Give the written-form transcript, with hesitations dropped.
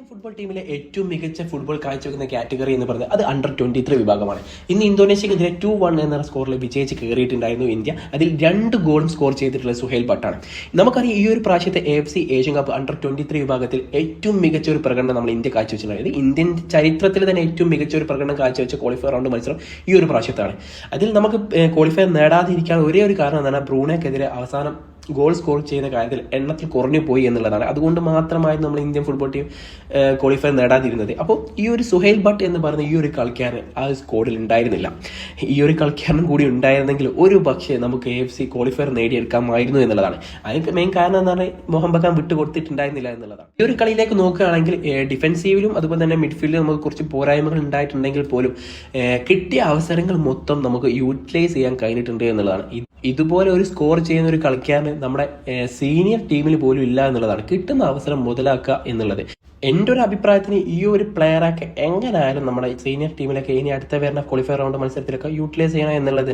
Indian football ടീമിലെ ഏറ്റവും മികച്ച ഫുട്ബോൾ കാഴ്ചവെക്കുന്ന കാറ്റഗറി എന്ന് പറയുന്നത് അത് അണ്ടർ-23 വിഭാഗമാണ്. ഇന്ന് ഇന്തോനേഷ്യക്കെതിരെ 2-1 എന്ന സ്കോറിൽ വിജയിച്ച് കയറിയിട്ടുണ്ടായിരുന്നു ഇന്ത്യ. അതിൽ 2 ഗോളും സ്കോർ ചെയ്തിട്ടുള്ള സുഹൈൽ ഭട്ടാണ്. നമുക്കറിയാം ഈ ഒരു പ്രാവശ്യത്തെ AFC ഏഷ്യൻ കപ്പ് അണ്ടർ-23 വിഭാഗത്തിൽ ഏറ്റവും മികച്ച ഒരു പ്രകടനം നമ്മൾ ഇന്ത്യ കാഴ്ചവെച്ചിട്ടുണ്ടായത്. ഇന്ത്യൻ ചരിത്രത്തിൽ തന്നെ ഏറ്റവും മികച്ച ഒരു പ്രകടനം കാഴ്ചവെച്ച ക്വാളിഫയർ റൗണ്ട് മത്സരം ഈ ഒരു പ്രാവശ്യത്താണ്. അതിൽ നമുക്ക് ക്വാളിഫയർ നേടാതിരിക്കാൻ ഒരേ ഒരു കാരണം എന്താണ്, ബ്രൂണയ്ക്കെതിരെ അവസാനം ഗോൾ സ്കോർ ചെയ്യുന്ന കാര്യത്തിൽ എണ്ണത്തിൽ കുറഞ്ഞു പോയി എന്നുള്ളതാണ്. അതുകൊണ്ട് മാത്രമായിരുന്നു നമ്മൾ ഇന്ത്യൻ ഫുട്ബോൾ ടീം ക്വാളിഫയർ നേടാതിരുന്നത്. അപ്പോൾ ഈ ഒരു സുഹൈൽ ഭട്ട് എന്ന് പറയുന്ന ഈ ഒരു കളിക്കാരൻ ആ സ്കോഡിൽ ഉണ്ടായിരുന്നില്ല. ഈ ഒരു കളിക്കാരനും കൂടി ഉണ്ടായിരുന്നെങ്കിൽ ഒരു പക്ഷേ നമുക്ക് AFC ക്വാളിഫയർ നേടിയെടുക്കാമായിരുന്നു എന്നുള്ളതാണ്. അതിന് മെയിൻ കാരണം എന്താണ്, മോഹൻ ബഗാൻ വിട്ടു കൊടുത്തിട്ടുണ്ടായിരുന്നില്ല എന്നുള്ളതാണ്. ഈ ഒരു കളിയിലേക്ക് നോക്കുകയാണെങ്കിൽ ഡിഫൻസീവിലും അതുപോലെ തന്നെ മിഡ്ഫീൽഡിലും നമുക്ക് കുറച്ച് പോരായ്മകൾ ഉണ്ടായിട്ടുണ്ടെങ്കിൽ പോലും കിട്ടിയ അവസരങ്ങൾ മൊത്തം നമുക്ക് യൂട്ടിലൈസ് ചെയ്യാൻ കഴിഞ്ഞിട്ടുണ്ട് എന്നുള്ളതാണ്. ഇതുപോലെ ഒരു സ്കോർ ചെയ്യുന്ന ഒരു കളിക്കാരന് നമ്മുടെ സീനിയർ ടീമിൽ പോലും ഇല്ല എന്നുള്ളതാണ്. കിട്ടുന്ന അവസരം മുതലാക്കുക എന്നുള്ളത് എൻ്റെ ഒരു അഭിപ്രായത്തിന് ഈ ഒരു പ്ലെയറൊക്കെ എങ്ങനെയായാലും നമ്മുടെ സീനിയർ ടീമിലൊക്കെ ഇനി അടുത്ത വരുന്ന ക്വാളിഫയർ റൗണ്ട് മത്സരത്തിലൊക്കെ യൂട്ടിലൈസ് ചെയ്യണം എന്നുള്ളത്